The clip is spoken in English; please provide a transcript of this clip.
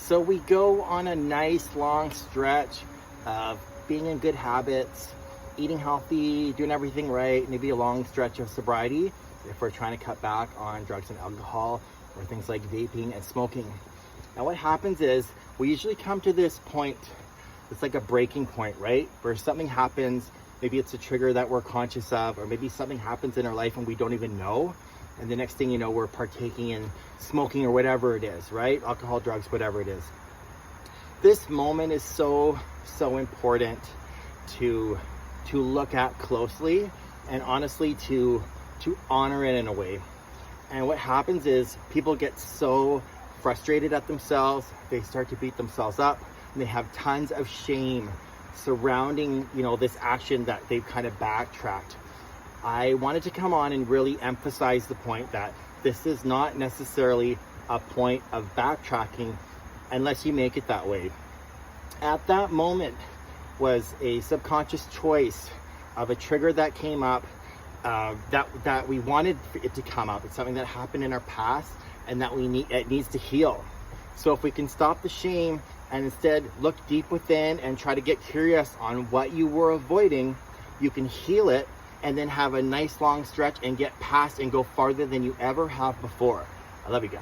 So we go on a nice long stretch of being in good habits, eating healthy, doing everything right, maybe a long stretch of sobriety if we're trying to cut back on drugs and alcohol or things like vaping and smoking. Now what happens is we usually come to this point, it's like a breaking point, right? Where something happens, maybe it's a trigger that we're conscious of, or maybe something happens in our life and we don't even know. And the next thing you know, we're partaking in smoking or whatever it is, right? Alcohol, drugs, whatever it is. This moment is so important to look at closely and honestly to honor it in a way. And what happens is people get so frustrated at themselves, they start to beat themselves up, and they have tons of shame surrounding, this action that they've kind of backtracked. I wanted to come on and really emphasize the point that this is not necessarily a point of backtracking unless you make it that way. At that moment was a subconscious choice of a trigger that came up, that we wanted it to come up. It's something that happened in our past and that it needs to heal. So if we can stop the shame and instead look deep within and try to get curious on what you were avoiding, you can heal it and then have a nice long stretch and get past and go farther than you ever have before. I love you guys.